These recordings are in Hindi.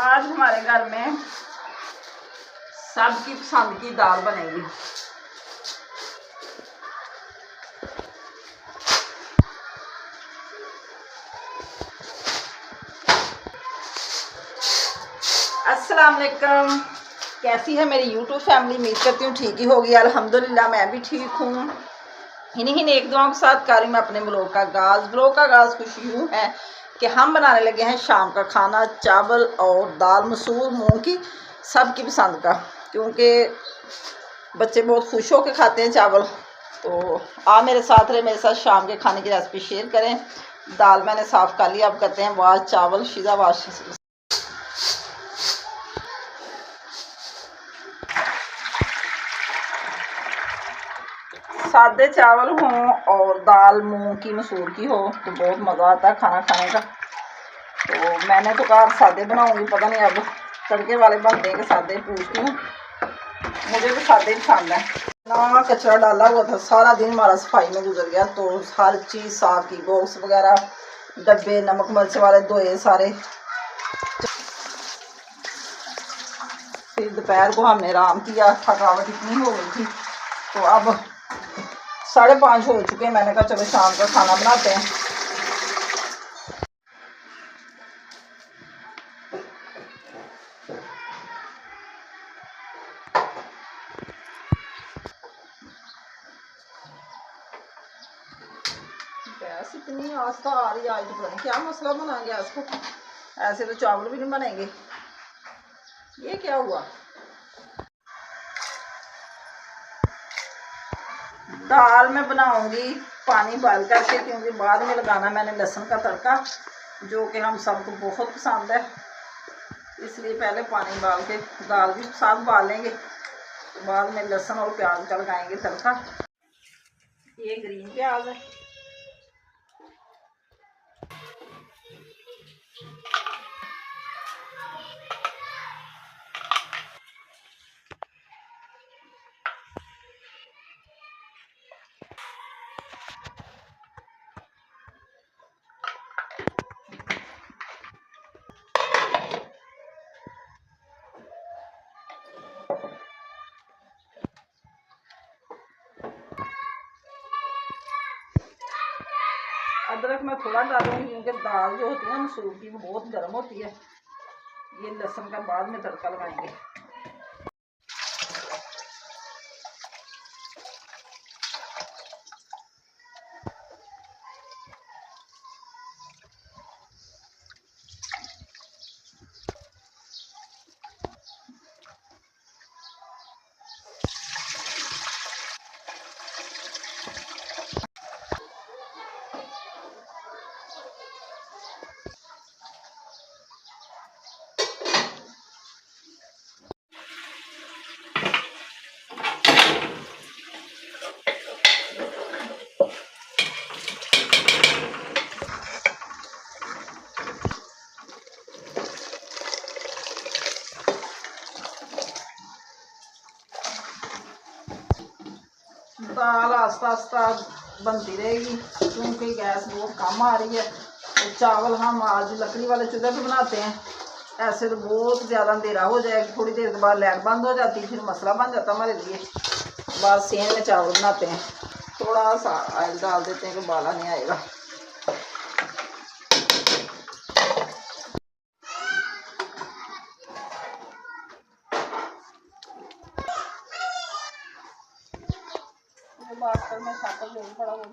आज हमारे घर में सबकी पसंद की दाल बनेगी। अस्सलाम वालेकुम। कैसी है मेरी यूट्यूब फैमिली? उम्मीद करती हूँ ठीक ही होगी। अल्हम्दुलिल्लाह मैं भी ठीक हूँ। इन्हीं नेक दुआओं के साथ कर रही मैं अपने ब्लॉग का आगाज़। ब्लॉग का आगाज़ कुछ यूँ है कि हम बनाने लगे हैं शाम का खाना, चावल और दाल मसूर मूंग की, सबकी पसंद का, क्योंकि बच्चे बहुत खुश होकर खाते हैं चावल। तो आप मेरे साथ रहे, मेरे साथ शाम के खाने की रेसिपी शेयर करें। दाल मैंने साफ़ कर लिया, अब करते हैं वाश चावल। शीज़ा वाश सादे चावल हों और दाल मूंग की मसूर की हो तो बहुत मज़ा आता है खाना खाने का। तो मैंने तो कहा सादे बनाऊंगी, पता नहीं अब तड़के वाले बनते हैं कि सादे, पूछती हूँ। मुझे तो सादे ही पसंद है। ना कचरा डाला हुआ था, सारा दिन हमारा सफाई में गुजर गया, तो हर चीज़ साफ की, बॉक्स वगैरह, डब्बे नमक मिर्च वाले धोए सारे। फिर दोपहर को हमने आराम किया, थकावट इतनी हो गई थी। तो अब 5:30 हो चुके हैं। मैंने कहा चलो शाम का खाना बनाते हैं। गैस इतनी आस्था आ रही है आज, तो पता नहीं क्या मसला बना गैस को। ऐसे तो चावल भी नहीं बनेंगे। ये क्या हुआ? दाल में बनाऊंगी पानी बॉयल करके, क्योंकि बाद में लगाना मैंने लहसुन का तड़का, जो कि हम सबको बहुत पसंद है। इसलिए पहले पानी डाल के दाल भी साथ बालेंगे, तो बाद में लहसुन और प्याज का लगाएंगे तड़का। ये ग्रीन प्याज है। अदरक मैं थोड़ा डालूंगी, क्योंकि दाल जो होती है ना मसूर की, वो बहुत गर्म होती है। ये लहसुन का बाद में तड़का लगाएंगे। दाल आस्ता आस्ता बनती रहेगी, क्योंकि गैस बहुत कम आ रही है। तो चावल हम आज लकड़ी वाले चूल्हे पे बनाते हैं। ऐसे तो बहुत ज़्यादा अंधेरा हो जाएगा, थोड़ी देर के बाद लाइट बंद हो जाती है, फिर मसला बन जाता हमारे लिए। बाद सेम में चावल बनाते हैं। थोड़ा सा ऑयल डाल देते हैं कि बाला नहीं आएगा। बात कर मैं छापल जरूर पड़ा वो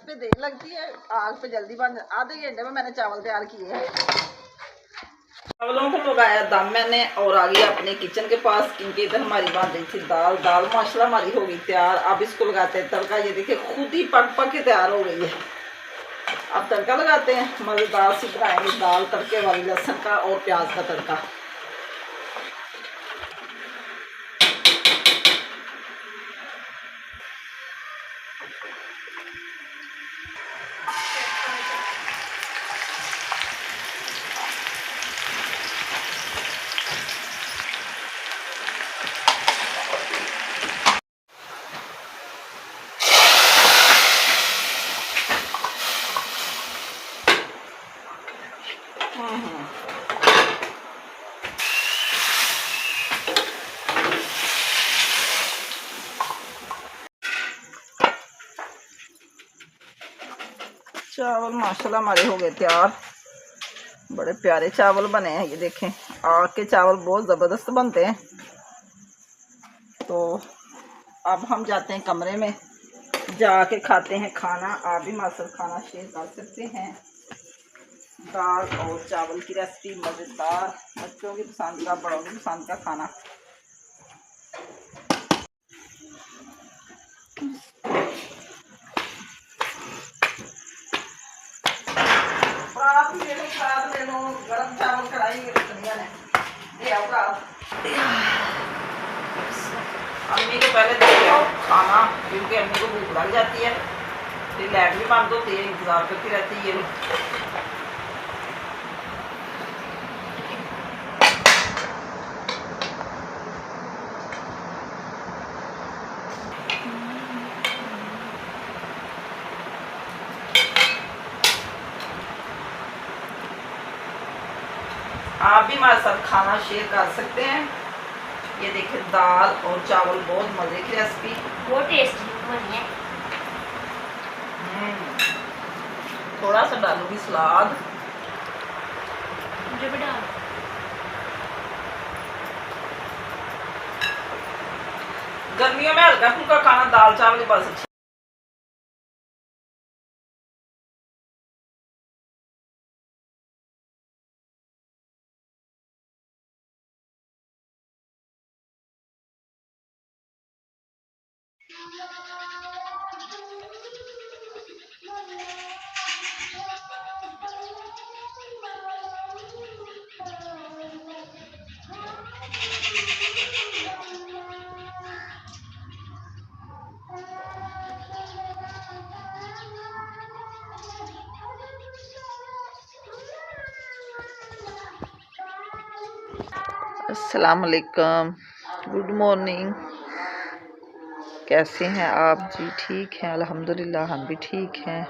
पे देर लगती है, आग पे जल्दी बन। आधे घंटे में मैंने चावल तैयार किए हैं। चावलों को लगाया दम मैंने और आ गई अपने किचन के पास, क्योंकि इधर हमारी बन रही थी दाल। दाल माशाल्लाह हमारी हो गई तैयार। अब इसको लगाते हैं तड़का। ये देखिए खुद ही पक पक के तैयार हो गई है। अब तड़का लगाते हैं, मज़ेदार सी बनाएंगे दाल तड़के वाली, लहसुन का और प्याज का तड़का। चावल माशाल्लाह हमारे हो गए तैयार। बड़े प्यारे चावल बने हैं। ये देखें, आग के चावल बहुत ज़बरदस्त बनते हैं। तो अब हम जाते हैं कमरे में, जाके खाते हैं खाना। आप भी हमारे साथ खाना शेयर कर सकते हैं। दाल और चावल की रेसिपी मज़ेदार, बच्चों की पसंद का, बड़ों की पसंद का खाना। ले लो गरम चावल कढ़ाई में रखनिया ने ये आओ। अम्मी को पहले दे आओ खाना, क्योंकि अम्मी को भूख लग जाती है, फिर लाइट भी बंद होती है, इंतज़ार करती रहती है। आप भी हमारे साथ खाना शेयर कर सकते हैं। ये देखिए दाल और चावल, बहुत मज़े की रेसिपी, बहुत टेस्टी बनी है। थोड़ा सा डालूंगी सलाद। मुझे भी डाल। गर्मियों में हल्का फुल्का खाना दाल चावल बस अच्छा। अस्सलाम वालेकुम, गुड मॉर्निंग। कैसे हैं आप जी? ठीक हैं अल्हम्दुलिल्लाह, हम भी ठीक हैं।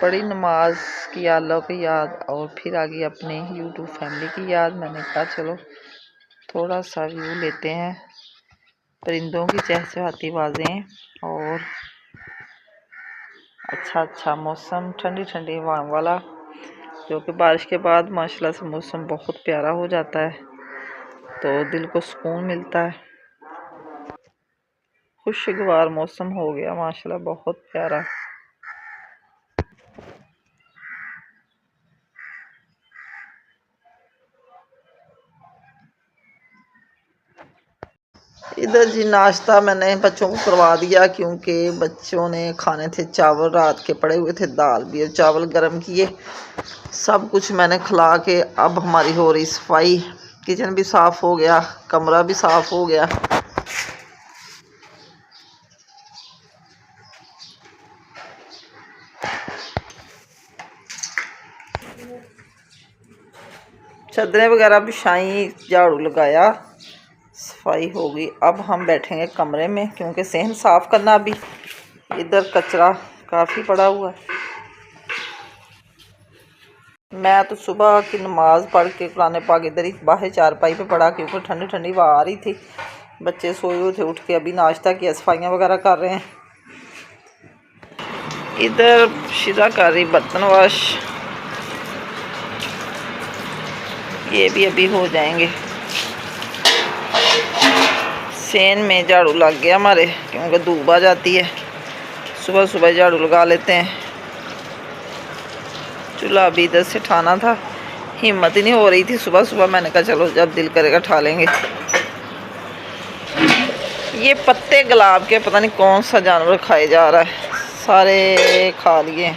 पढ़ी नमाज की अल्लाह की याद और फिर आ गई अपने यूट्यूब फैमिली की याद। मैंने कहा चलो थोड़ा सा व्यू लेते हैं, परिंदों की चहचहाती आवाज़ें और अच्छा मौसम, ठंडी ठंडी हवा वाला, जो कि बारिश के बाद माशाल्लाह से मौसम बहुत प्यारा हो जाता है, तो दिल को सुकून मिलता है। खुशगवार मौसम हो गया माशाल्लाह, बहुत प्यारा। इधर जी नाश्ता मैंने बच्चों को करवा दिया, क्योंकि बच्चों ने खाने थे चावल, रात के पड़े हुए थे, दाल भी और चावल गरम किए, सब कुछ मैंने खिला के अब हमारी हो रही सफाई। किचन भी साफ़ हो गया, कमरा भी साफ़ हो गया। चादरें वगैरह बिछाई, झाड़ू लगाया, सफाई हो गई। अब हम बैठेंगे कमरे में, क्योंकि सहन साफ़ करना अभी। इधर कचरा काफ़ी पड़ा हुआ है। मैं तो सुबह की नमाज़ पढ़ के कुरान पाक इधर ही बाहर चारपाई पे पढ़ा, क्योंकि ठंडी ठंडी हवा आ रही थी। बच्चे सोए हुए थे, उठ के अभी नाश्ता किया, सफाइयाँ वगैरह कर रहे हैं। इधर शिजा कर रही बर्तन वाश, ये भी अभी हो जाएंगे। सेन में झाड़ू लग गया हमारे, क्योंकि धूप आ जाती है। सुबह सुबह झाड़ू लगा लेते हैं। चूल्हा अभी इधर से उठाना था, हिम्मत ही नहीं हो रही थी सुबह सुबह। मैंने कहा चलो जब दिल करेगा उठा लेंगे। ये पत्ते गुलाब के पता नहीं कौन सा जानवर खाए जा रहा है, सारे खा लिए।